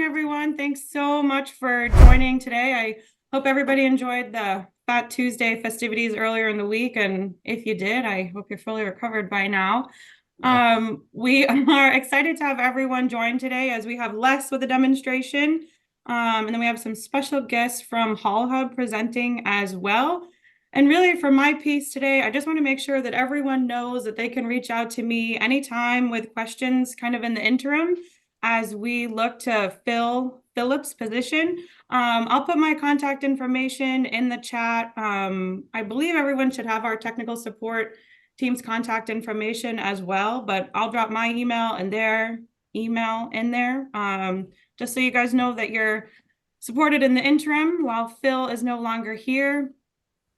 everyone. Thanks so much for joining today. I hope everybody enjoyed the Fat Tuesday festivities earlier in the week. And if you did, I hope you're fully recovered by now. We are excited to have everyone join today as we have Les with a demonstration. And then we have some special guests from HaulHub presenting as well. And really, for my piece today, I just want to make sure that everyone knows that they can reach out to me anytime with questions kind of in the interim as we look to fill Philip's position. I'll put my contact information in the chat. I believe everyone should have our technical support team's contact information as well, but I'll drop my email and their email in there, just so you guys know that you're supported in the interim while Phil is no longer here.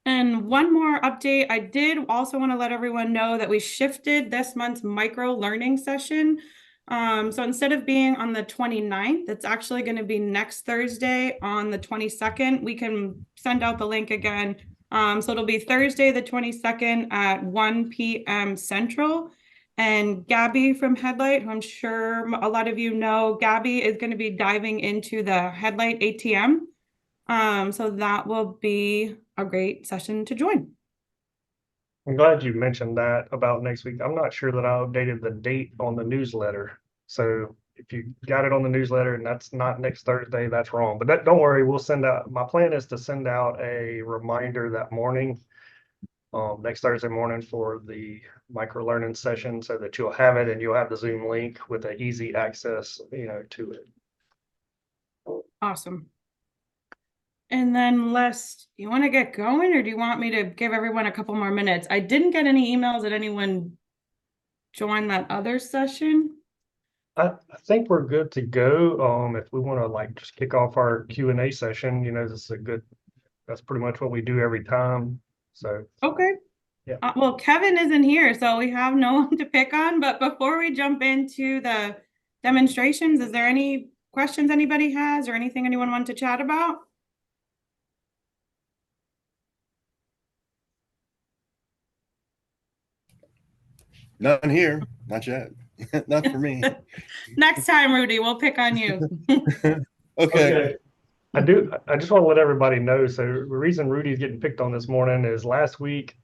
And one more update, I did also want to let everyone know that we shifted this month's micro learning session. So instead of being on the 29th, it's actually going to be next Thursday on the 22nd. We can send out the link again. So it'll be Thursday the 22nd at 1 p.m. Central. And Gabby from HeadLight, who I'm sure a lot of you know, Gabby is going to be diving into the HeadLight ATM. So that will be a great session to join. I'm glad you mentioned that about next week. I'm not sure that I updated the date on the newsletter. So if you got it on the newsletter and that's not next Thursday, that's wrong. But don't worry, we'll send out, my plan is to send out a reminder that morning, next Thursday morning for the micro learning session so that you'll have it and you'll have the Zoom link with an easy access, to it. Awesome. And then Les, you want to get going or do you want me to give everyone a couple more minutes? I didn't get any emails that anyone joined that other session. I think we're good to go. If we want to just kick off our Q&A session, this is that's pretty much what we do every time. So Okay. yeah. Well, Kevin isn't here, so we have no one to pick on. But before we jump into the demonstrations, is there any questions anybody has or anything anyone wants to chat about? None here, not yet. Not for me. Next time, Rudy, we'll pick on you. Okay. I just want to let everybody know. So the reason Rudy's getting picked on this morning is last week,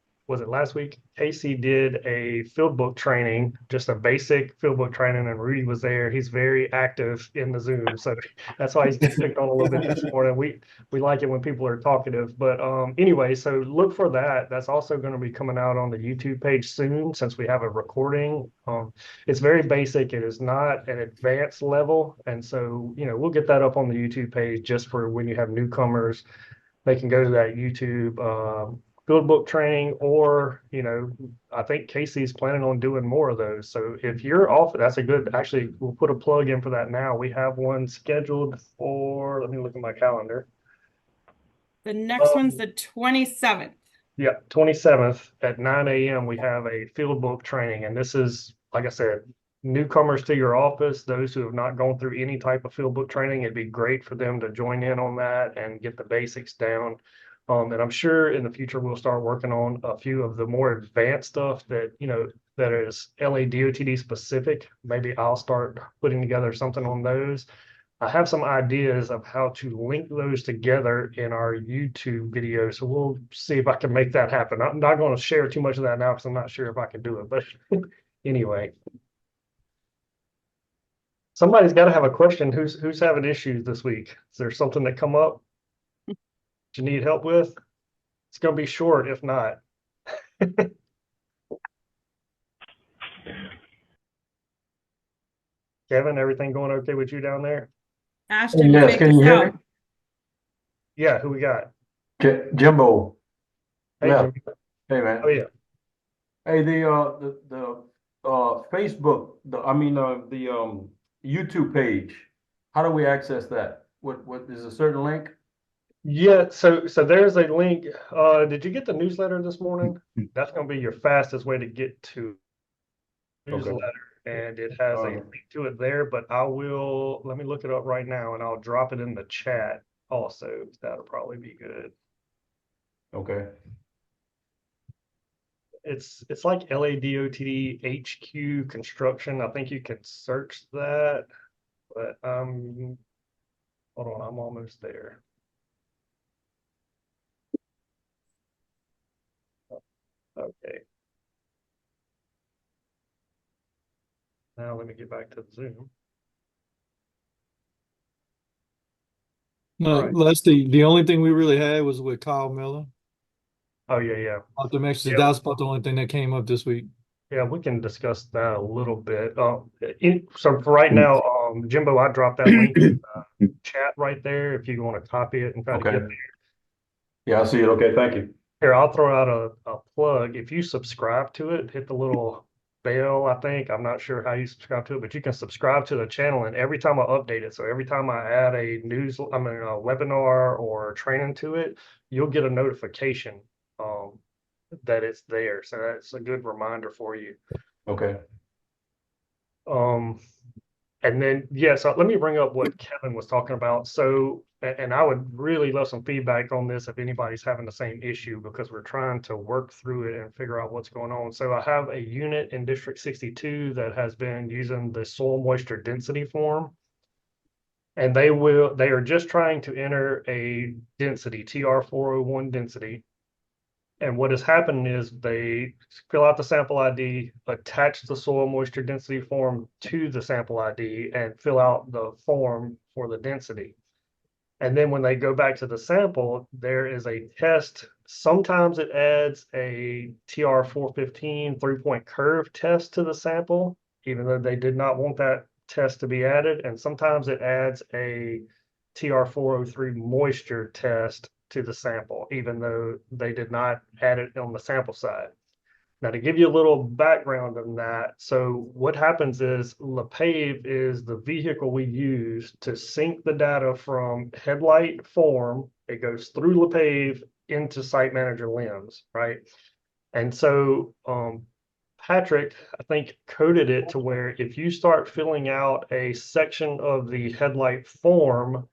Casey did a field book training, just a basic field book training, and Rudy was there. He's very active in the Zoom. So that's why he's getting picked on a little bit this morning. We like it when people are talkative. But anyway, so look for that. That's also going to be coming out on the YouTube page soon since we have a recording. It's very basic. It is not an advanced level. And so, we'll get that up on the YouTube page just for when you have newcomers. They can go to that YouTube field book training, or, I think Casey's planning on doing more of those. So if you're off, actually, we'll put a plug in for that now. We have one scheduled for, let me look at my calendar. The next one's the 27th. Yeah, 27th at 9 a.m. we have a field book training. And this is, like I said, newcomers to your office, those who have not gone through any type of field book training. It'd be great for them to join in on that and get the basics down. And I'm sure in the future we'll start working on a few of the more advanced stuff that, that is LADOTD specific. Maybe I'll start putting together something on those. I have some ideas of how to link those together in our YouTube video. So we'll see if I can make that happen. I'm not going to share too much of that now because I'm not sure if I can do it. But anyway, somebody's got to have a question. Who's having issues this week? Is there something that come up that you need help with? It's going to be short if not. Kevin, everything going okay with you down there? Ashton, Yes, can you hear me? Yeah, who we got? Jimbo. Hey, Yeah. Jim. Hey, man. Oh, yeah. Hey, the Facebook, the YouTube page. How do we access that? What is a certain link? Yeah, so there's a link. Did you get the newsletter this morning? That's going to be your fastest way to get to newsletter, and it has a link to it there. But let me look it up right now, and I'll drop it in the chat also. That'll probably be good. Okay. It's like LADOTD HQ construction. I think you can search that, but Hold on, I'm almost there. Okay. Now let me get back to the Zoom. No, Right. Leslie, the only thing we really had was with Kyle Miller. Oh, yeah. About the messages, Yeah. that was about the only thing that came up this week. Yeah, we can discuss that a little bit. So for right now, Jimbo, I dropped that link in the chat right there if you want to copy it and try to get Okay. there. Yeah, I see it. Okay, thank you. Here, I'll throw out a plug. If you subscribe to it, hit the little bell, I think. I'm not sure how you subscribe to it, but you can subscribe to the channel, and every time I update it, so every time I add a webinar or training to it, you'll get a notification that it's there. So that's a good reminder for you. Okay. And then, yeah, so let me bring up what Kevin was talking about. So, and I would really love some feedback on this if anybody's having the same issue, because we're trying to work through it and figure out what's going on. So I have a unit in District 62 that has been using the soil moisture density form. And they are just trying to enter a density, TR401 density. And what has happened is they fill out the sample ID, attach the soil moisture density form to the sample ID, and fill out the form for the density. And then when they go back to the sample, there is a test. Sometimes it adds a TR415 3-point curve test to the sample, even though they did not want that test to be added. And sometimes it adds a TR403 moisture test to the sample, even though they did not add it on the sample side. Now, to give you a little background on that, so what happens is LePave is the vehicle we use to sync the data from HeadLight form. It goes through LePave into Site Manager LIMS, right? And so Patrick, I think, coded it to where if you start filling out a section of the HeadLight form,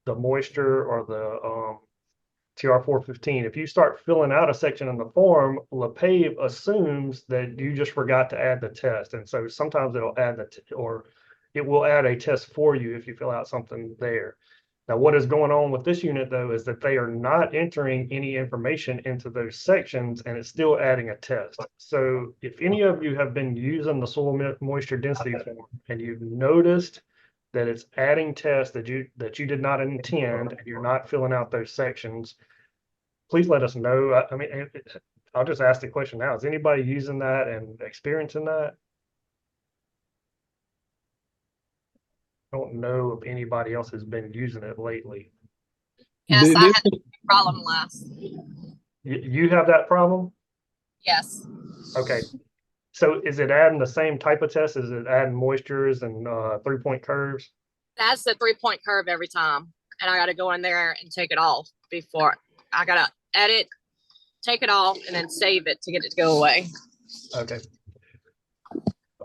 the moisture or the TR415, if you start filling out a section in the form, LePave assumes that you just forgot to add the test. And so sometimes it'll add or it will add a test for you if you fill out something there. Now, what is going on with this unit, though, is that they are not entering any information into those sections, and it's still adding a test. So if any of you have been using the soil moisture density form and you've noticed that it's adding tests that you did not intend, and you're not filling out those sections, please let us know. I mean, I'll just ask the question now. Is anybody using that and experiencing that? I don't know if anybody else has been using it lately. Yes, They- I they- had the problem last. You have that problem? Yes. Okay. So is it adding the same type of test? Is it adding moistures and 3-point curves? That's the 3-point curve every time. And I got to go in there and take it off before I got to edit, take it off, and then save it to get it to go away. Okay.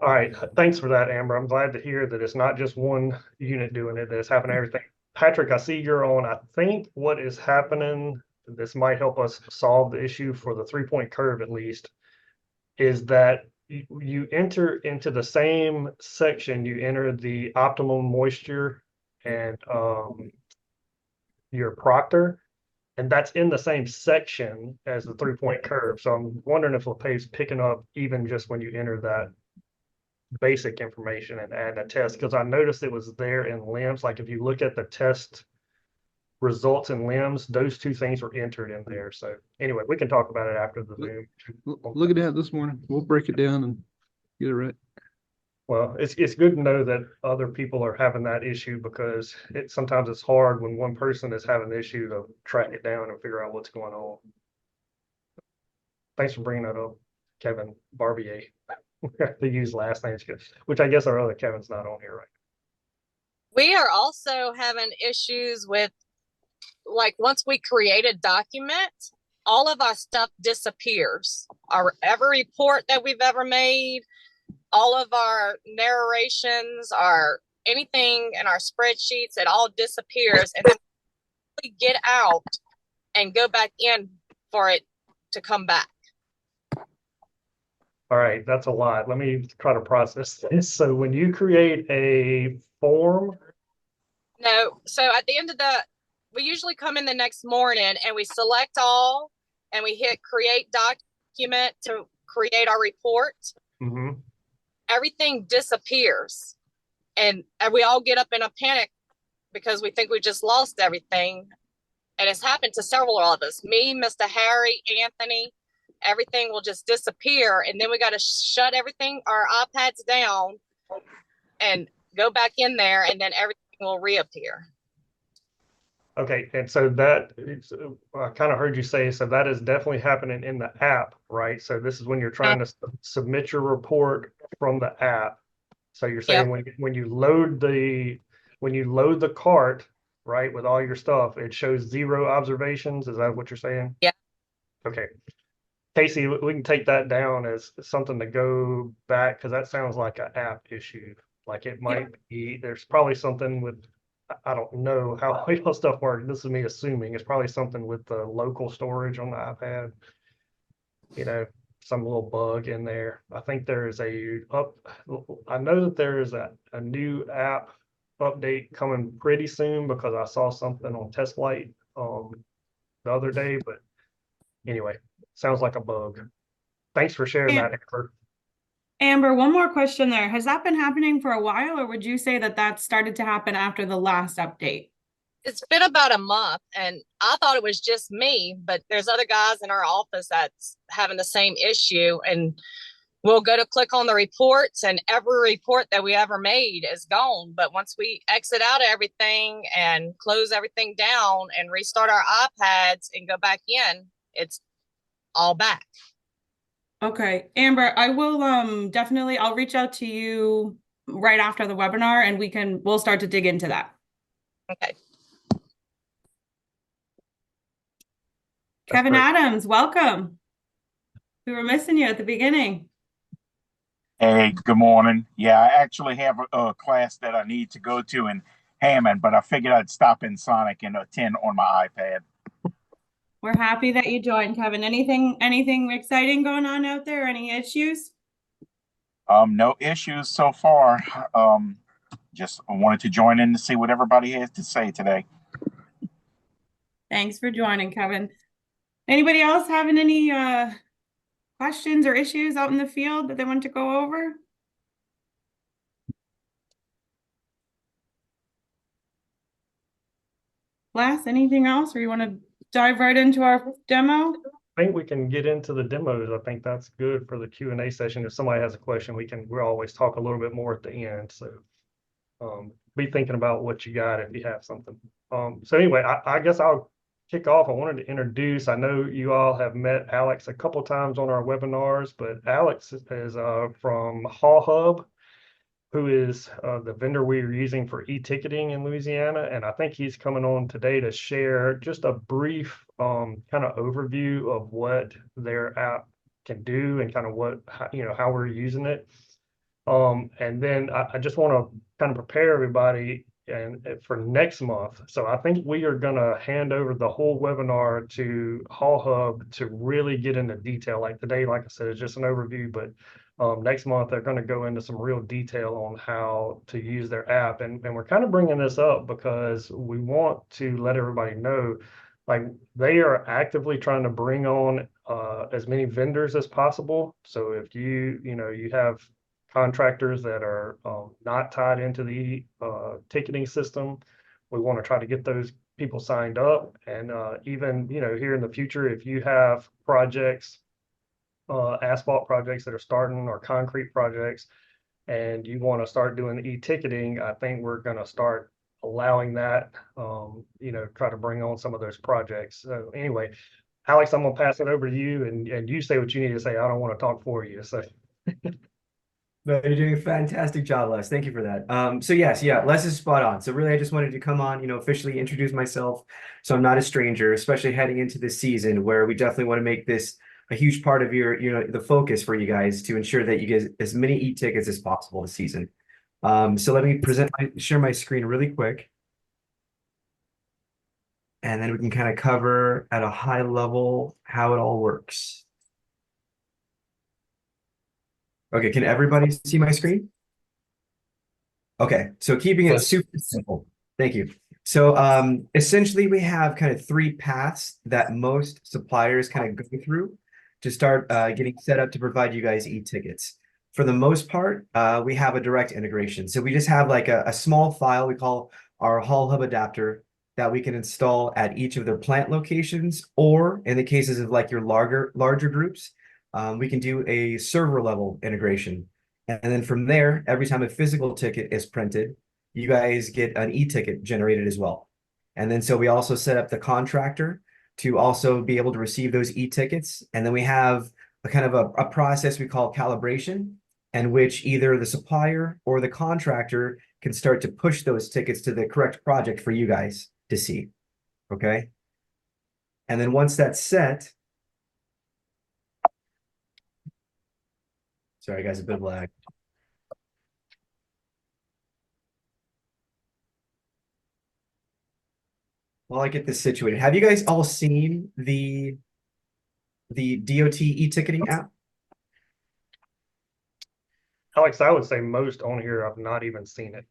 All right. Thanks for that, Amber. I'm glad to hear that it's not just one unit doing it, that it's happening to everything. Patrick, I see you're on. I think what is happening, this might help us solve the issue for the 3-point curve at least, is that you enter into the same section, you enter the optimum moisture and your proctor, and that's in the same section as the 3-point curve. So I'm wondering if LePave's picking up even just when you enter that basic information and add a test, because I noticed it was there in LIMS. Like if you look at the test results in LIMS, those two things were entered in there. So anyway, we can talk about it after the Zoom. Look at that this morning. We'll break it down and get it right. Well, it's good to know that other people are having that issue, because sometimes it's hard when one person is having the issue to track it down and figure out what's going on. Thanks for bringing that up, Kevin Barbier. To use last names, which I guess our other Kevin's not on here right We are also having issues with, like, once we create a document, all of our stuff disappears. Every report that we've ever made, all of our narrations, anything in our spreadsheets, it all disappears. And then we get out and go back in for it to come back. All right, that's a lot. Let me try to process this. So when you create a form, No, so at the end of we usually come in the next morning and we select all and we hit create document to create our report. Mm-hmm. Everything disappears and we all get up in a panic because we think we just lost everything. And it's happened to several of us, me, Mr. Harry, Anthony, everything will just disappear. And then we got to shut everything, our iPads down and go back in there and then everything will reappear. Okay, and so I kind of heard you say, so that is definitely happening in the app, right? So this is when you're trying to submit your report from the app. So you're saying when you load the cart, right, with all your stuff, it shows 0 observations. Is that what you're saying? Yeah. Okay. Casey, we can take that down as something to go back because that sounds like an app issue. Like it might be, there's probably something with, I don't know how all stuff works. This is me assuming it's probably something with the local storage on the iPad. You know, some little bug in there. I think there is I know that there is a new app update coming pretty soon because I saw something on HeadLight the other day, but anyway, sounds like a bug. Thanks for sharing that, Amber. Amber, one more question there. Has that been happening for a while, or would you say that that started to happen after the last update? It's been about a month and I thought it was just me, but there's other guys in our office that's having the same issue. And we'll go to click on the reports and every report that we ever made is gone. But once we exit out of everything and close everything down and restart our iPads and go back in, it's all back. Okay, Amber, I will definitely, I'll reach out to you right after the webinar and we'll start to dig into that. Okay. Kevin great. Adams, welcome. We were missing you at the beginning. Hey, good morning. Yeah, I actually have a class that I need to go to in Hammond, but I figured I'd stop in Sonic and attend on my iPad. We're happy that you joined, Kevin. Anything exciting going on out there? Any issues? No issues so far. Just wanted to join in to see what everybody has to say today. Thanks for joining, Kevin. Anybody else having any questions or issues out in the field that they want to go over? Les, anything else, or you want to dive right into our demo? I think we can get into the demos. I think that's good for the Q&A session. If somebody has a question, we'll always talk a little bit more at the end. So be thinking about what you got if you have something. So anyway, I guess I'll kick off. I wanted to introduce, I know you all have met Alex a couple times on our webinars, but Alex is from HaulHub, who is the vendor we're using for e-ticketing in Louisiana. And I think he's coming on today to share just a brief kind of overview of what their app can do and kind of how we're using it. And then I just want to kind of prepare everybody for next month. So I think we are going to hand over the whole webinar to HaulHub to really get into detail. Like today, like I said, it's just an overview, but next month they're going to go into some real detail on how to use their app. And we're kind of bringing this up because we want to let everybody know, like they are actively trying to bring on as many vendors as possible. So if you have contractors that are not tied into the ticketing system, we want to try to get those people signed up. And even here in the future, if you have projects, asphalt projects that are starting or concrete projects, and you want to start doing e-ticketing, I think we're going to start allowing that, try to bring on some of those projects. So anyway, Alex, I'm going to pass it over to you and you say what you need to say. I don't want to talk for you. So No, you're doing a fantastic job, Les. Thank you for that. So yes, yeah, Les is spot on. So really, I just wanted to come on, officially introduce myself. So I'm not a stranger, especially heading into this season where we definitely want to make this a huge part of the focus for you guys to ensure that you get as many e-tickets as possible this season. So let me share my screen really quick. And then we can kind of cover at a high level how it all works. Okay, can everybody see my screen? Okay, so keeping it super simple. Thank you. So essentially we have kind of three paths that most suppliers kind of go through to start getting set up to provide you guys e-tickets. For the most part, we have a direct integration. So we just have like a small file we call our HaulHub adapter that we can install at each of their plant locations, or in the cases of like your larger groups, we can do a server level integration. And then from there, every time a physical ticket is printed, you guys get an e-ticket generated as well. And then so we also set up the contractor to also be able to receive those e-tickets. And then we have a kind of a process we call calibration, in which either the supplier or the contractor can start to push those tickets to the correct project for you guys to see. Okay. And then once that's set, sorry guys, a bit of lag. While I get this situated, have you guys all seen the DOT e-ticketing app? Alex, I would say most on here, I've not even seen it.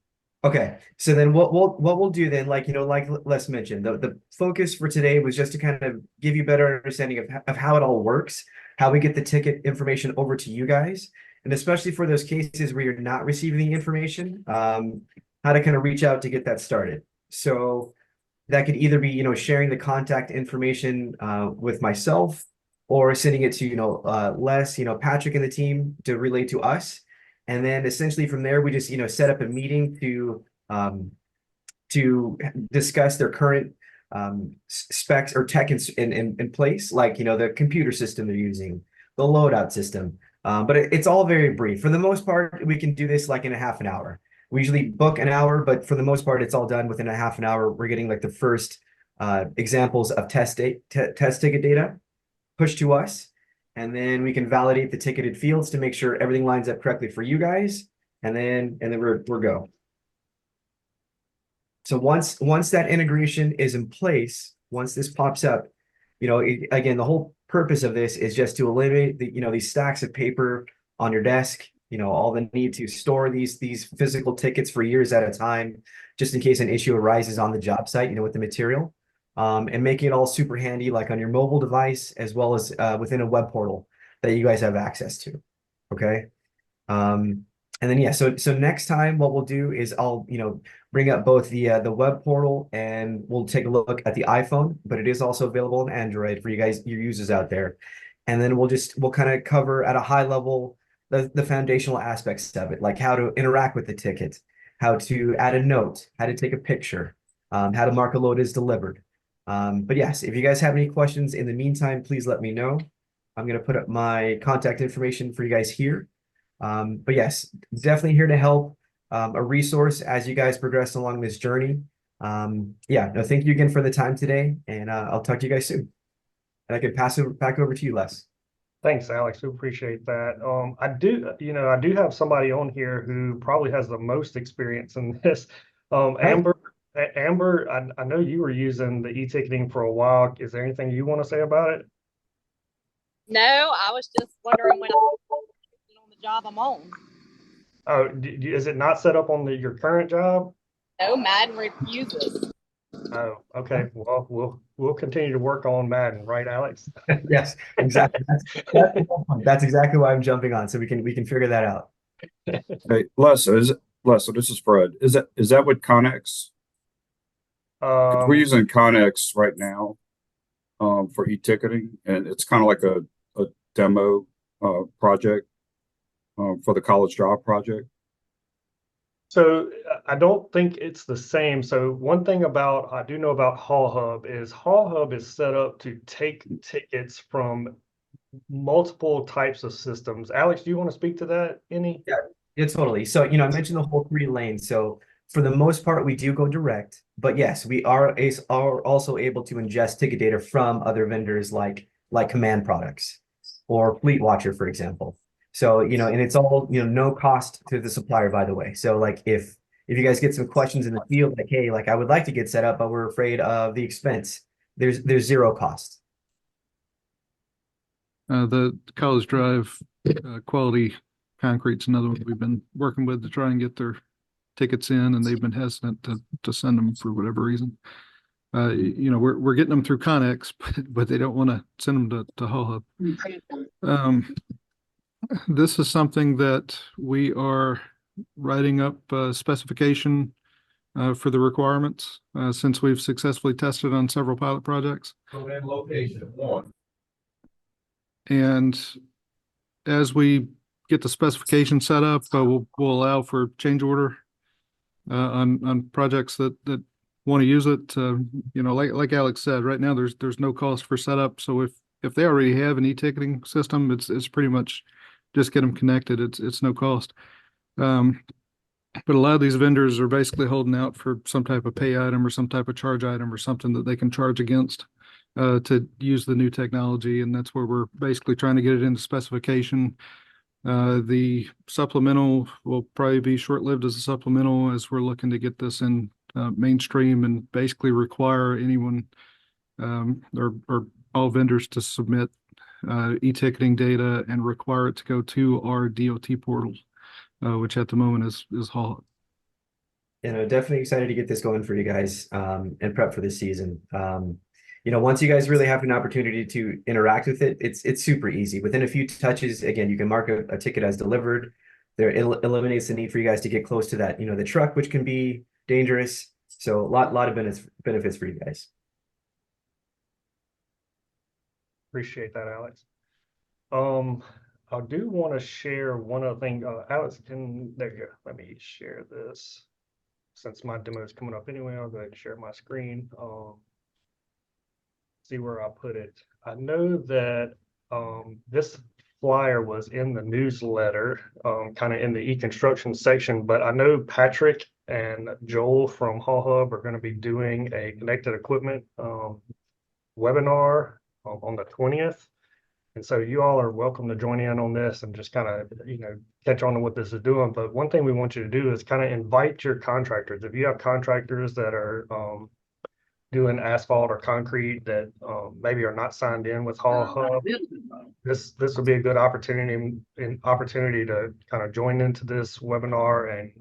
Okay, so then what we'll do then, like like Les mentioned, the focus for today was just to kind of give you a better understanding of how it all works, how we get the ticket information over to you guys, and especially for those cases where you're not receiving the information, how to kind of reach out to get that started. So that could either be, sharing the contact information with myself, or sending it to, Les, Patrick and the team to relay to us. And then essentially from there, we just, set up a meeting to discuss their current specs or tech in place, like, the computer system they're using, the loadout system. But it's all very brief. For the most part, we can do this like in a half an hour. We usually book an hour, but for the most part, it's all done within a half an hour. We're getting like the first examples of test ticket data pushed to us. And then we can validate the ticketed fields to make sure everything lines up correctly for you guys. And then we're go. So once that integration is in place, once this pops up, again, the whole purpose of this is just to eliminate these stacks of paper on your desk, all the need to store these physical tickets for years at a time, just in case an issue arises on the job site, with the material. And making it all super handy, like on your mobile device, as well as within a web portal that you guys have access to. Okay. And then, yeah, so next time what we'll do is I'll, bring up both the web portal, and we'll take a look at the iPhone, but it is also available on Android for you guys, your users out there. And then we'll kind of cover at a high level the foundational aspects of it, like how to interact with the ticket, how to add a note, how to take a picture, how to mark a load as delivered. But yes, if you guys have any questions in the meantime, please let me know. I'm going to put up my contact information for you guys here. But yes, definitely here to help, a resource as you guys progress along this journey. Yeah, no, thank you again for the time today, and I'll talk to you guys soon. And I can pass it back over to you, Les. Thanks, Alex. We appreciate that. I do have somebody on here who probably has the most experience in this. Amber, I know you were using the e-ticketing for a while. Is there anything you want to say about it? No, I was just wondering when I'm on the job I'm on. Oh, is it not set up on your current job? No, Madden refuses. Oh, okay. Well, we'll continue to work on Madden, right, Alex? Yes, exactly. That's exactly why I'm jumping on, so we can figure that out. Hey, Les, so this is Fred. Is that what Connex? 'Cause we're using Connex right now for e-ticketing, and it's kind of like a demo project for the college job project. So I don't think it's the same. So one thing I do know about HaulHub is set up to take tickets from multiple types of systems. Alex, do you want to speak to that any? Yeah, totally. So, I mentioned the whole 3 lanes. So for the most part, we do go direct, but yes, we are also able to ingest ticket data from other vendors like Command products or Fleet Watcher, for example. So, and it's all, no cost to the supplier, by the way. So like if you guys get some questions in the field, like, hey, like I would like to get set up, but we're afraid of the expense, there's 0 cost. The College Drive quality concrete's another one we've been working with to try and get their tickets in, and they've been hesitant to send them for whatever reason. You know, we're getting them through Connex, but they don't want to send them to HaulHub. This is something that we are writing up specification for the requirements since we've successfully tested on several pilot projects. Location one. And as we get the specification set up, we'll allow for change order on projects that want to use it. You know, like Alex said, right now there's no cost for setup. So if they already have an e-ticketing system, it's pretty much just get them connected. It's no cost. But a lot of these vendors are basically holding out for some type of pay item or some type of charge item or something that they can charge against to use the new technology. And that's where we're basically trying to get it into specification. The supplemental will probably be short-lived as a supplemental as we're looking to get this in mainstream and basically require anyone or all vendors to submit e-ticketing data and require it to go to our DOT portal, which at the moment is HaulHub. You know, definitely excited to get this going for you guys and prep for this season. You know, once you guys really have an opportunity to interact with it, it's super easy. Within a few touches, again, you can mark a ticket as delivered. There eliminates the need for you guys to get close to that, you know, the truck, which can be dangerous. So a lot of benefits for you guys. Appreciate that, Alex. I do want to share one other thing. Alex, there you go. Let me share this. Since my demo is coming up anyway, I'll go ahead and share my screen. See where I put it. I know that this flyer was in the newsletter, kind of in the e-construction section, but I know Patrick and Joel from HaulHub are going to be doing a connected equipment webinar on the 20th. And so you all are welcome to join in on this and just kind of, you know, catch on to what this is doing. But one thing we want you to do is kind of invite your contractors. If you have contractors that are doing asphalt or concrete that maybe are not signed in with HaulHub, this will be a good opportunity to kind of join into this webinar and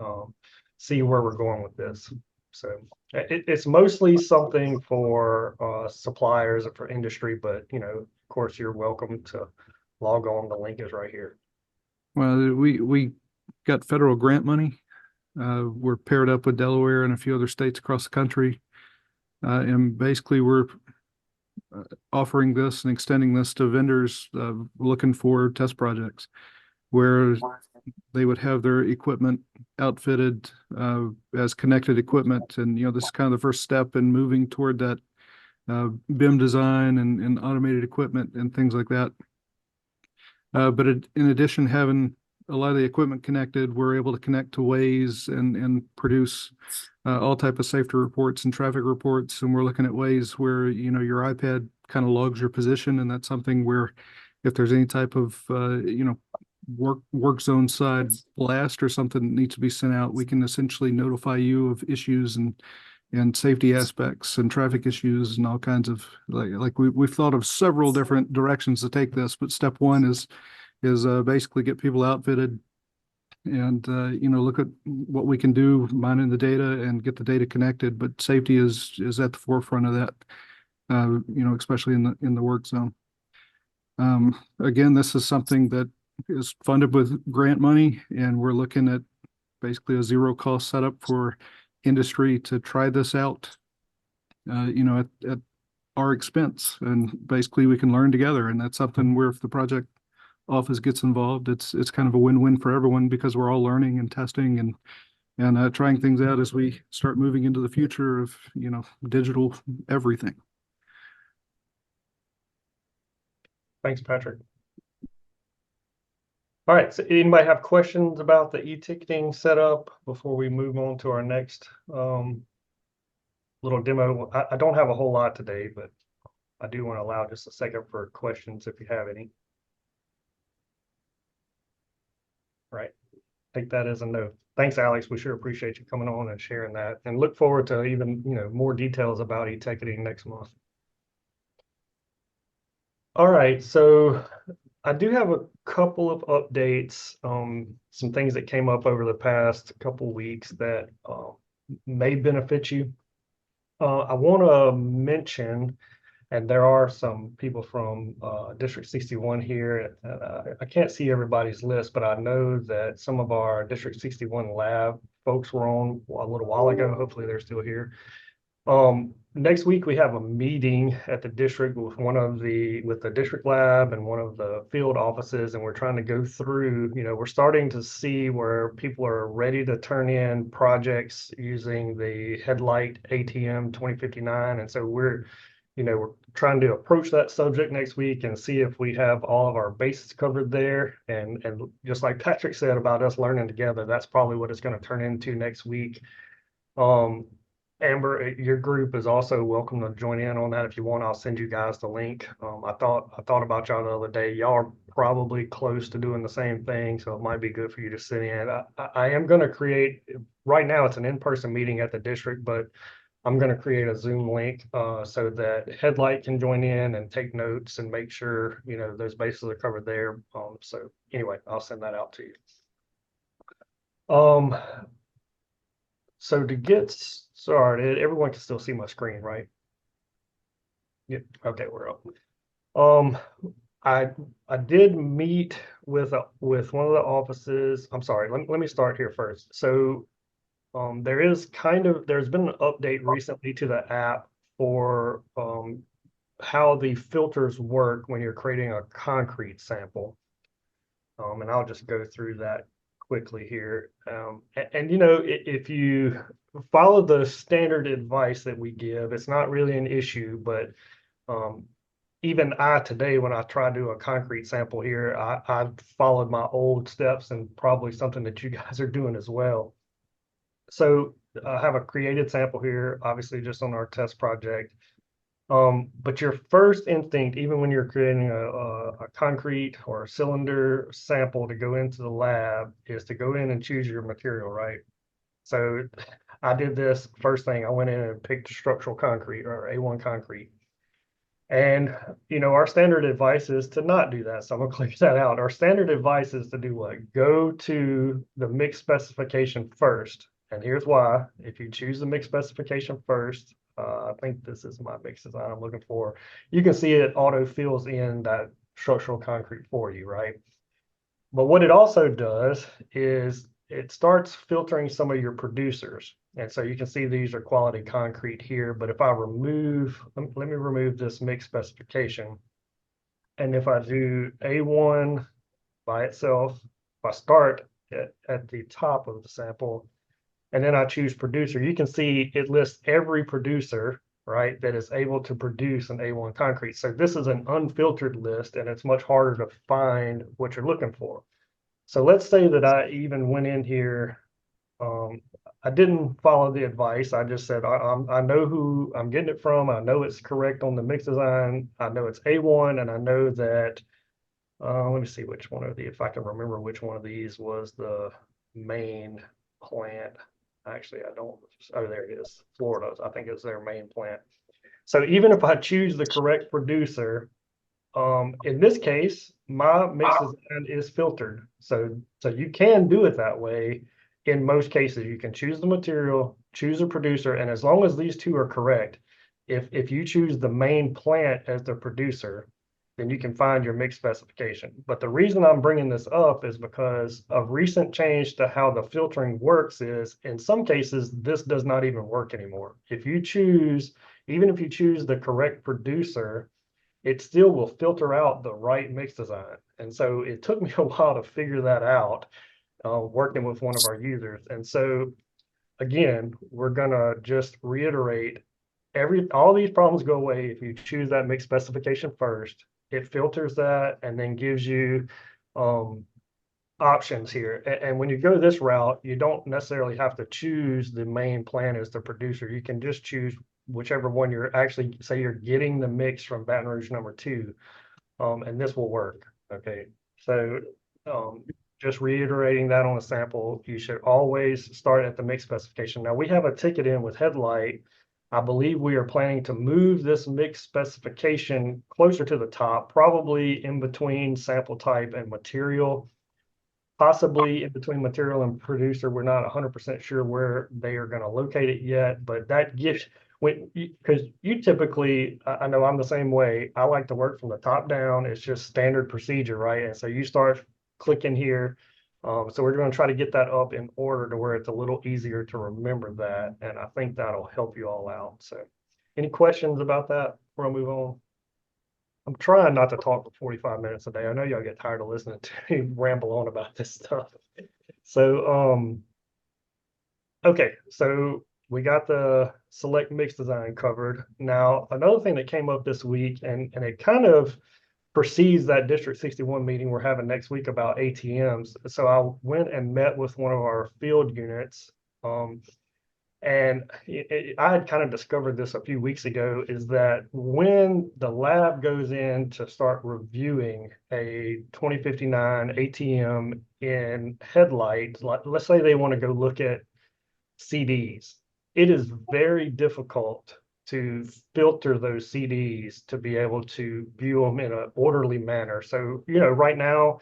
see where we're going with this. So it's mostly something for suppliers and for industry, but you know, of course, you're welcome to log on. The link is right here. Well, we got federal grant money. We're paired up with Delaware and a few other states across the country. And basically we're offering this and extending this to vendors looking for test projects where they would have their equipment outfitted as connected equipment. And, you know, this is kind of the first step in moving toward that BIM design and automated equipment and things like that. But in addition, having a lot of the equipment connected, we're able to connect to Waze and produce all type of safety reports and traffic reports. And we're looking at ways where, you know, your iPad kind of logs your position. And that's something where if there's any type of, you know, work zone side blast or something that needs to be sent out, we can essentially notify you of issues and safety aspects and traffic issues and all kinds of like we've thought of several different directions to take this, but step one is basically get people outfitted and you know, look at what we can do mining the data and get the data connected. But safety is at the forefront of that, you know, especially in the work zone. Again, this is something that is funded with grant money, and we're looking at basically a zero cost setup for industry to try this out, you know, at our expense, and basically we can learn together. And that's something where if the project office gets involved, it's kind of a win-win for everyone because we're all learning and testing and trying things out as we start moving into the future of, you know, digital everything. Thanks, Patrick. All right, so anybody have questions about the e-ticketing setup before we move on to our next little demo? I don't have a whole lot today, but I do want to allow just a second for questions if you have any. All right, take that as a no. Thanks, Alex. We sure appreciate you coming on and sharing that, and look forward to even, you know, more details about e-ticketing next month. All right, so I do have a couple of updates, some things that came up over the past couple weeks that may benefit you. I want to mention, and there are some people from District 61 here. I can't see everybody's list, but I know that some of our District 61 lab folks were on a little while ago. Hopefully they're still here. Next week we have a meeting at the district with with the district lab and one of the field offices, and we're trying to go through, we're starting to see where people are ready to turn in projects using the HeadLight ATM 2059. And so we're trying to approach that subject next week and see if we have all of our bases covered there. And just like Patrick said about us learning together, that's probably what it's going to turn into next week. Amber, your group is also welcome to join in on that if you want. I'll send you guys the link. I thought about y'all the other day. Y'all are probably close to doing the same thing, so it might be good for you to sit in. I am going to create, right now it's an in-person meeting at the district, but I'm going to create a Zoom link so that HeadLight can join in and take notes and make sure, those bases are covered there. So anyway, I'll send that out to you. So to get started, everyone can still see my screen, right? Yeah, okay, we're up. I did meet with one of the offices. I'm sorry, let me start here first. So there's been an update recently to the app for how the filters work when you're creating a concrete sample. And I'll just go through that quickly here. If you follow the standard advice that we give, it's not really an issue, but even today, when I try to do a concrete sample here, I followed my old steps and probably something that you guys are doing as well. So I have a created sample here, obviously just on our test project. But your first instinct, even when you're creating a concrete or a cylinder sample to go into the lab, is to go in and choose your material, right? So I did this first thing. I went in and picked structural concrete or A1 concrete. And, our standard advice is to not do that. So I'm going to clear that out. Our standard advice is to do what? Go to the mix specification first. And here's why. If you choose the mix specification first, I think this is my mix design I'm looking for. You can see it auto fills in that structural concrete for you, right? But what it also does is it starts filtering some of your producers. And so you can see these are quality concrete here. But if I remove, let me remove this mix specification. And if I do A1 by itself, if I start at the top of the sample, and then I choose producer, you can see it lists every producer, right, that is able to produce an A1 concrete. So this is an unfiltered list, and it's much harder to find what you're looking for. So let's say that I even went in here. I didn't follow the advice. I just said, I know who I'm getting it from. I know it's correct on the mix design. I know it's A1, and I know that, let me see which one of if I can remember which one of these was the main plant. Actually, I don't. Oh, there it is. Florida. I think it's their main plant. So even if I choose the correct producer, in this case, my mix design is filtered. So you can do it that way. In most cases, you can choose the material, choose a producer, and as long as these two are correct, if you choose the main plant as the producer, then you can find your mix specification. But the reason I'm bringing this up is because a recent change to how the filtering works is, in some cases, this does not even work anymore. Even if you choose the correct producer, it still will filter out the right mix design. And so it took me a while to figure that out, working with one of our users. And so, again, we're gonna just reiterate, all these problems go away if you choose that mix specification first. It filters that and then gives you options here. And when you go this route, you don't necessarily have to choose the main plant as the producer. You can just choose whichever one you're actually, say you're getting the mix from Baton Rouge #2, and this will work. Okay, so just reiterating that on a sample, you should always start at the mix specification. Now we have a ticket in with HeadLight. I believe we are planning to move this mixed specification closer to the top, probably in between sample type and material, possibly in between material and producer. We're not 100% sure where they are going to locate it yet, but that gives, because you typically, I know I'm the same way. I like to work from the top down. It's just standard procedure, right? And so you start clicking here. So we're going to try to get that up in order to where it's a little easier to remember that. And I think that'll help you all out. So any questions about that before I move on? I'm trying not to talk for 45 minutes a day. I know y'all get tired of listening to me ramble on about this stuff. So, okay, so we got the select mix design covered. Now, another thing that came up this week, and it kind of precedes that District 61 meeting we're having next week about ATMs. So I went and met with one of our field units. And I had kind of discovered this a few weeks ago, is that when the lab goes in to start reviewing a 2059 ATM in HeadLight, let's say they want to go look at CDs, it is very difficult to filter those CDs to be able to view them in an orderly manner. So, right now,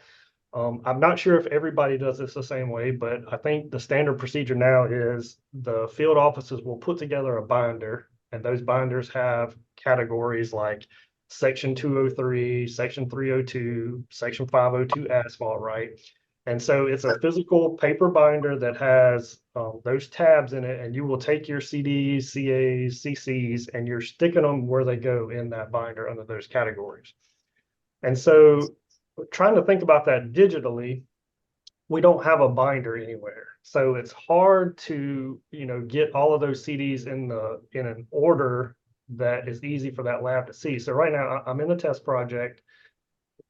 I'm not sure if everybody does this the same way, but I think the standard procedure now is the field offices will put together a binder, and those binders have categories like Section 203, Section 302, Section 502 asphalt, right? And so it's a physical paper binder that has those tabs in it, and you will take your CDs, CAs, CCs, and you're sticking them where they go in that binder under those categories. And so trying to think about that digitally, we don't have a binder anywhere. So it's hard to, get all of those CDs in an order that is easy for that lab to see. So right now I'm in the test project.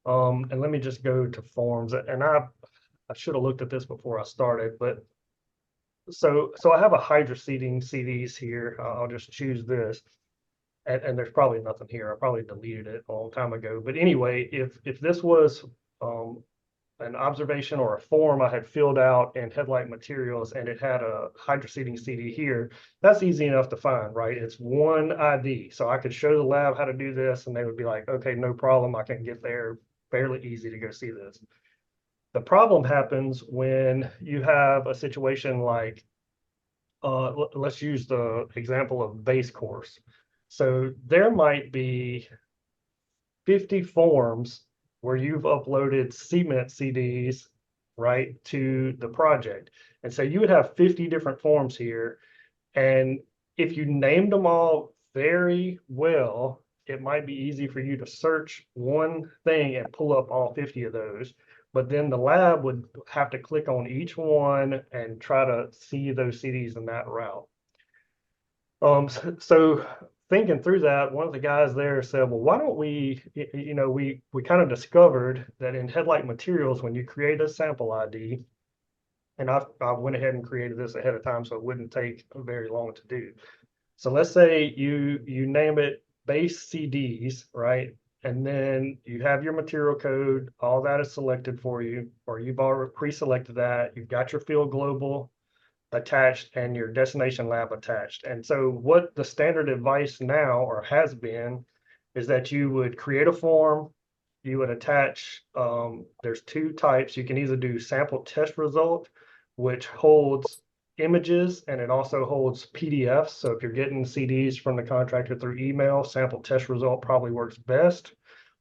And let me just go to forms, and I should have looked at this before I started, but so I have a hydro seeding CDs here. I'll just choose this. And there's probably nothing here. I probably deleted it a long time ago. But anyway, if this was an observation or a form I had filled out in HeadLight materials and it had a hydroseeding CD here, that's easy enough to find, right? It's one ID. So I could show the lab how to do this and they would be like, okay, no problem. I can get there, fairly easy to go see this. The problem happens when you have a situation like, let's use the example of base course. So there might be 50 forms where you've uploaded cement CDs, right, to the project. And so you would have 50 different forms here. And if you named them all very well, it might be easy for you to search one thing and pull up all 50 of those. But then the lab would have to click on each one and try to see those CDs in that route. So thinking through that, one of the guys there said, well, why don't we kind of discovered that in HeadLight materials, when you create a sample ID, and I went ahead and created this ahead of time so it wouldn't take very long to do. So let's say you name it base CDs, right? And then you have your material code, all that is selected for you, or you've already pre-selected that. You've got your field global attached and your destination lab attached. And so what the standard advice now, or has been, is that you would create a form, you would attach, there's two types. You can either do sample test result, which holds images, and it also holds PDFs. So if you're getting CDs from the contractor through email, sample test result probably works best,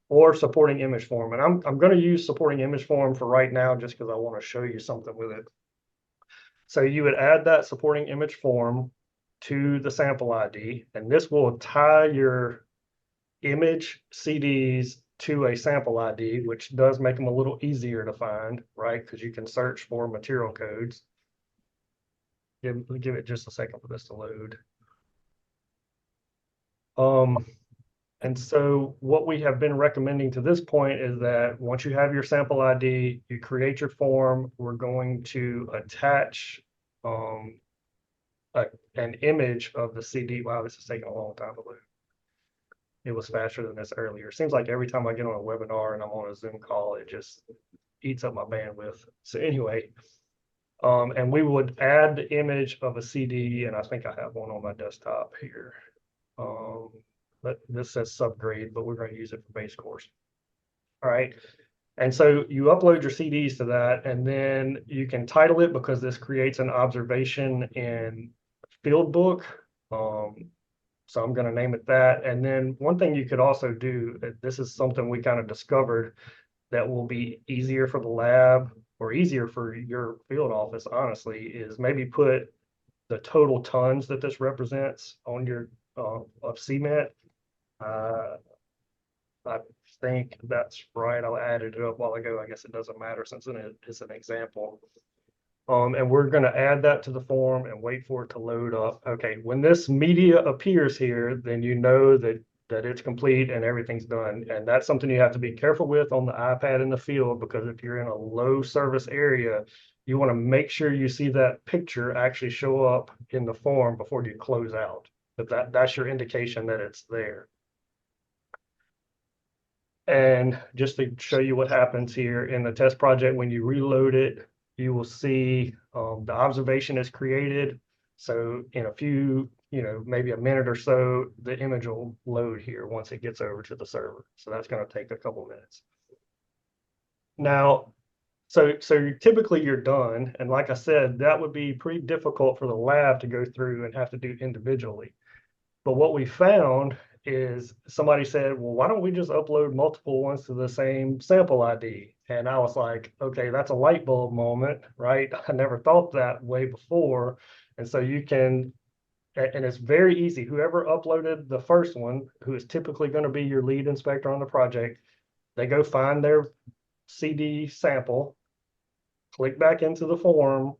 or supporting image form. And I'm going to use supporting image form for right now, just because I want to show you something with it. So you would add that supporting image form to the sample ID, and this will tie your image CDs to a sample ID, which does make them a little easier to find, right? Because you can search for material codes. Give it just a second for this to load. And so what we have been recommending to this point is that once you have your sample ID, you create your form, we're going to attach an image of the CD. Wow, this is taking a long time to load. It was faster than this earlier. Seems like every time I get on a webinar and I'm on a Zoom call, it just eats up my bandwidth. So anyway, and we would add the image of a CD, and I think I have one on my desktop here. but this says subgrade, but we're going to use it for base course. All right. And so you upload your CDs to that, and then you can title it because this creates an observation in field book. So I'm going to name it that. And then one thing you could also do, this is something we kind of discovered that will be easier for the lab or easier for your field office, honestly, is maybe put the total tons that this represents on your of cement. I think that's right. I added it up a while ago. I guess it doesn't matter since it's an example. And we're going to add that to the form and wait for it to load up. Okay, when this media appears here, then you know that it's complete and everything's done. And that's something you have to be careful with on the iPad in the field, because if you're in a low service area, you want to make sure you see that picture actually show up in the form before you close out. But that's your indication that it's there. And just to show you what happens here in the test project, when you reload it, you will see the observation is created. So in a few, maybe a minute or so, the image will load here once it gets over to the server. So that's going to take a couple minutes. Now, so typically you're done. And like I said, that would be pretty difficult for the lab to go through and have to do individually. But what we found is somebody said, well, why don't we just upload multiple ones to the same sample ID? And I was like, okay, that's a light bulb moment, right? I never thought that way before. And so you can, and it's very easy. Whoever uploaded the first one, who is typically going to be your lead inspector on the project, they go find their CD sample, click back into the form,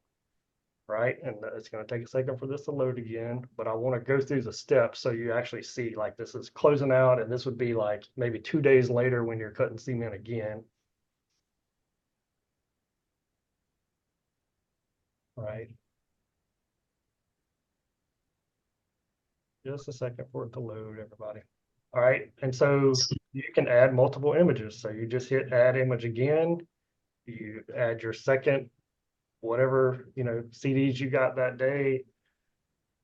right? And it's going to take a second for this to load again, but I want to go through the steps so you actually see, like, this is closing out, and this would be like maybe 2 days later when you're cutting cement again. Right. Just a second for it to load, everybody. All right, and so you can add multiple images. So you just hit add image again. You add your second, whatever, CDs you got that day.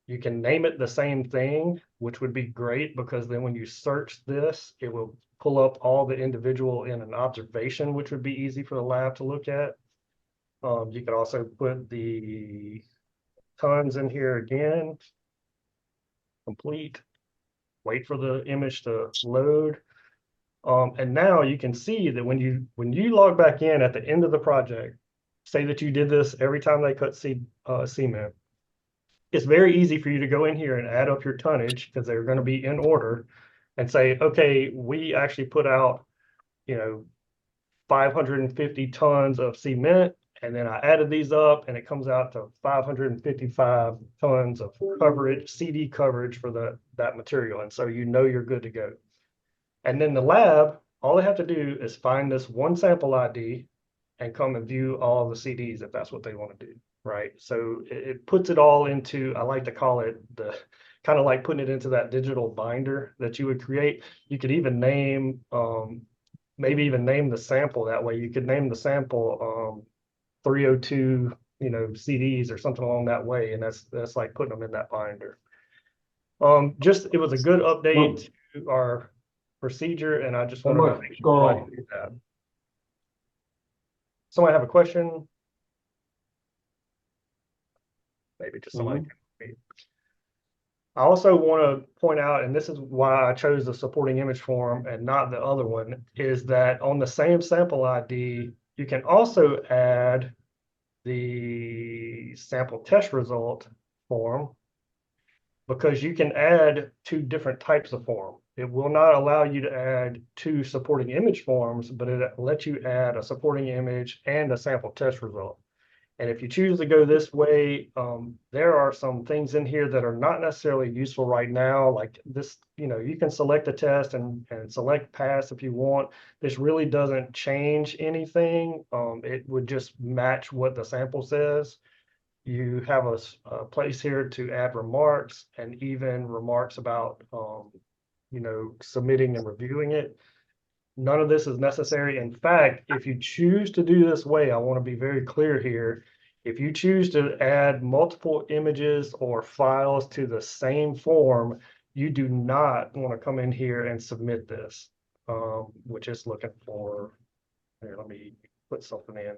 You can name it the same thing, which would be great, because then when you search this, it will pull up all the individual in an observation, which would be easy for the lab to look at. You could also put the tons in here again, complete, wait for the image to load. And now you can see that when you log back in at the end of the project, say that you did this every time they cut cement, it's very easy for you to go in here and add up your tonnage, because they're going to be in order, and say, okay, we actually put out, 550 tons of cement, and then I added these up, and it comes out to 555 tons of coverage, CD coverage for that material. And so you're good to go. And then the lab, all they have to do is find this one sample ID and come and view all the CDs if that's what they want to do, right? So it puts it all into, I like to call it the kind of like putting it into that digital binder that you would create. You could even name, maybe even name the sample that way. You could name the sample 302, CDs or something along that way. And that's like putting them in that binder. It was a good update to our procedure, and I just want to make sure everybody knew that. Somebody have a question? Maybe just somebody. I also want to point out, and this is why I chose the supporting image form and not the other one, is that on the same sample ID, you can also add the sample test result form, because you can add 2 different types of form. It will not allow you to add 2 supporting image forms, but it lets you add a supporting image and a sample test result. And if you choose to go this way, there are some things in here that are not necessarily useful right now. Like this, you can select a test and select pass if you want. This really doesn't change anything. It would just match what the sample says. You have a place here to add remarks, and even remarks about, submitting and reviewing it. None of this is necessary. In fact, if you choose to do this way, I want to be very clear here. If you choose to add multiple images or files to the same form, you do not want to come in here and submit this. Which is looking for, here, let me put something in.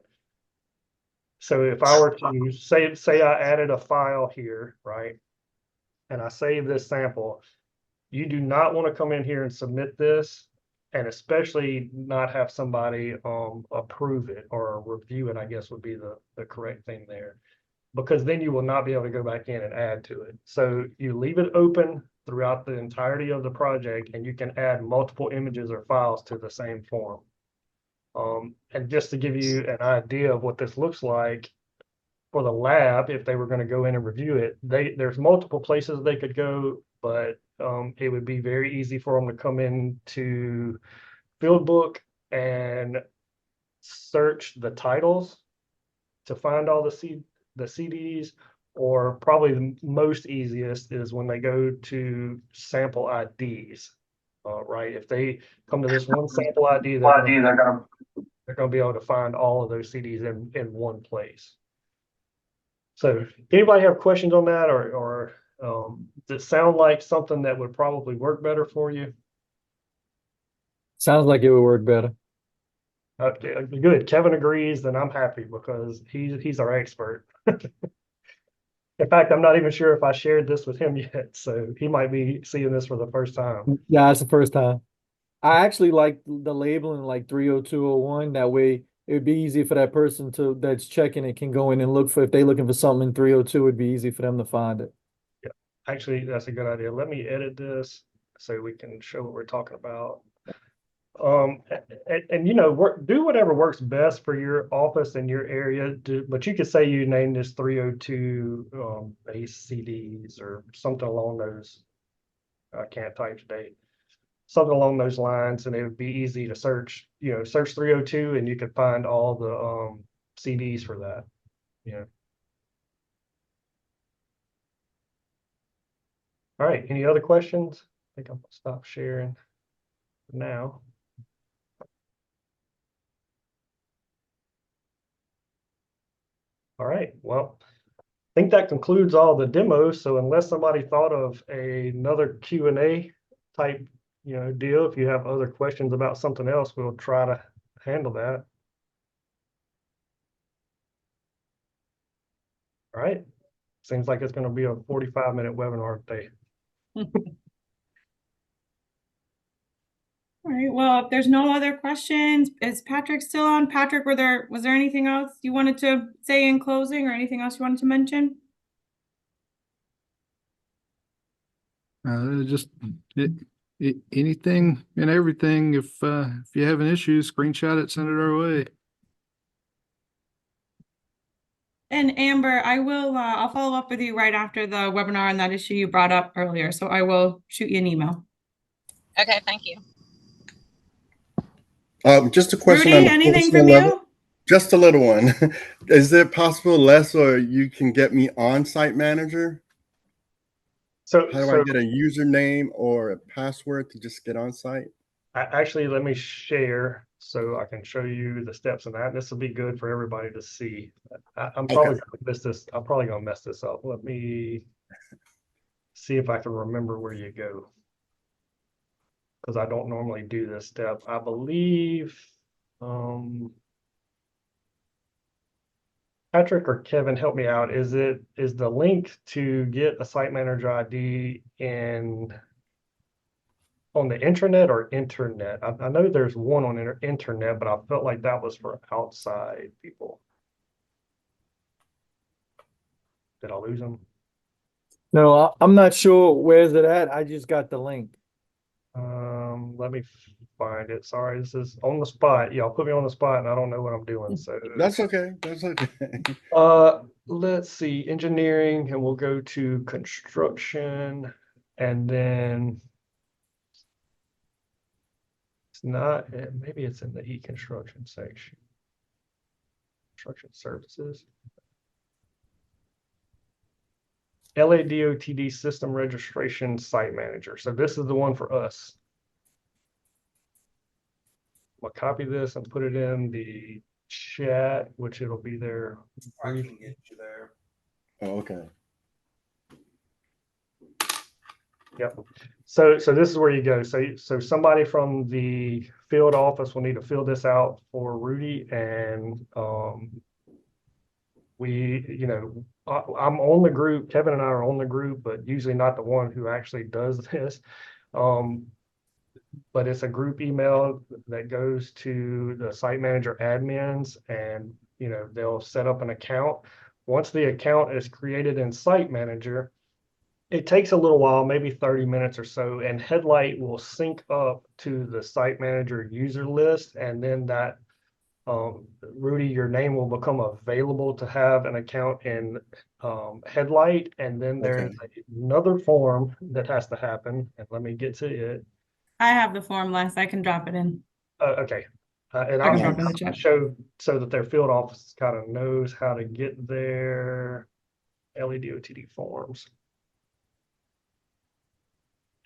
So if I were to say I added a file here, right? And I save this sample, you do not want to come in here and submit this, and especially not have somebody approve it or review it, I guess would be the correct thing there. Because then you will not be able to go back in and add to it. So you leave it open throughout the entirety of the project, and you can add multiple images or files to the same form. And just to give you an idea of what this looks like for the lab, if they were going to go in and review it, there's multiple places they could go, but it would be very easy for them to come in to Fieldbook and search the titles to find all the CDs, or probably the most easiest is when they go to sample IDs. Right, if they come to this one sample ID, they're going to be able to find all of those CDs in one place. So, anybody have questions on that, or does it sound like something that would probably work better for you? Sounds like it would work better. Okay, good. Kevin agrees, then I'm happy because he's our expert. In fact, I'm not even sure if I shared this with him yet, so he might be seeing this for the first time. Yeah, it's the first time. I actually like the labeling like 30201. That way it would be easy for that person that's checking it can go in and look for, if they're looking for something in 302, it'd be easy for them to find it. Yeah, actually, that's a good idea. Let me edit this so we can show what we're talking about. And you know, do whatever works best for your office and your area. But you could say you name this 302 ACDs or something along those. I can't type today. Something along those lines, and it would be easy to search. You know, search 302, and you could find all the CDs for that. Yeah. All right. Any other questions? I think I'm gonna stop sharing now. All right, well, I think that concludes all the demos. So unless somebody thought of another Q&A type, deal, if you have other questions about something else, we'll try to handle that. All right, seems like it's going to be a 45-minute webinar today. All right, well, if there's no other questions, is Patrick still on? Patrick, was there anything else you wanted to say in closing, or anything else you wanted to mention? Just anything and everything. If you have an issue, screenshot it, send it our way. And Amber, I'll follow up with you right after the webinar on that issue you brought up earlier. So I will shoot you an email. Okay, thank you. Just a question Rudy, on a anything personal from level. you? Just a little one. Is it possible, Les, or you can get me on Site Manager? So How do I get a username or a password to just get on site? Actually, let me share so I can show you the steps in that. This will be good for everybody to see. I'm probably gonna miss this. I'm probably gonna mess this up. Let me see if I can remember where you go, because I don't normally do this step. I believe Patrick or Kevin, help me out. Is the link to get a site manager ID on the intranet or internet? I know there's one on internet, but I felt like that was for outside people. Did I lose them? No, I'm not sure where's it at. I just got the link. Let me find it. Sorry, this is on the spot. Y'all put me on the spot and I don't know what I'm doing. So That's okay. That's okay. Let's see, engineering, and we'll go to construction, and then it's not, maybe it's in the e-construction section. Construction services. LADOTD system registration site manager. So this is the one for us. I'm gonna copy this and put it in the chat, which it'll be there. I can get you there. Oh, okay. Yep. So this is where you go. So somebody from the field office will need to fill this out for Rudy, and I'm on the group. Kevin and I are on the group, but usually not the one who actually does this. But it's a group email that goes to the site manager admins, and they'll set up an account. Once the account is created in Site Manager, it takes a little while, maybe 30 minutes or so, and HeadLight will sync up to the Site Manager user list, and then that Rudy, your name will become available to have an account in HeadLight, and then there's another form that has to happen, and let me get to it. I have the form, Les. I can drop it in. Okay. And I can I'll drop it in the chat. show so that their field office kind of knows how to get their LEDOTD forms.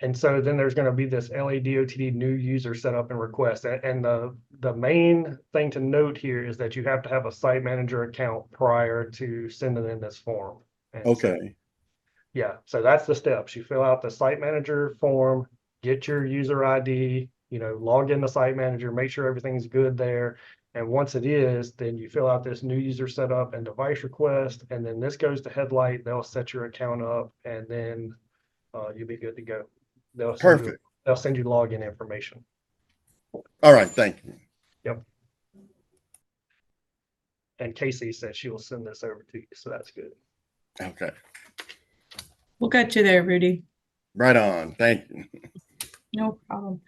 And so then there's going to be this LEDOTD new user setup and request. And the main thing to note here is that you have to have a site manager account prior to sending in this form. And Okay. yeah, so that's the steps. You fill out the site manager form, get your user ID, log in the site manager, make sure everything's good there. And once it is, then you fill out this new user setup and device request, and then this goes to HeadLight. They'll set your account up, and then you'll be good to go. They'll send you login information. All right, thank you. Yep. And Casey said she will send this over to you, so that's good. Okay. We'll get you there, Rudy. Right on. Thank you. No problem.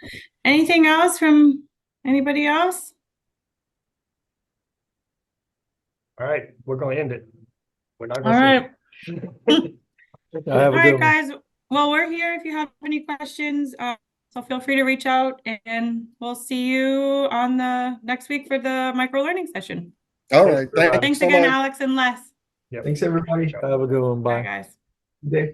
Anything else from anybody else? All right, we're going to end it. We're not All going right. Have All a right, good one. guys. Well, we're here if you have any questions. So feel free to reach out, and we'll see you on the next week for the micro learning session. All right. Thanks so again, much. Alex and Les. Yep. Thanks, everybody. Have a good one. Bye, Bye. guys. Good day.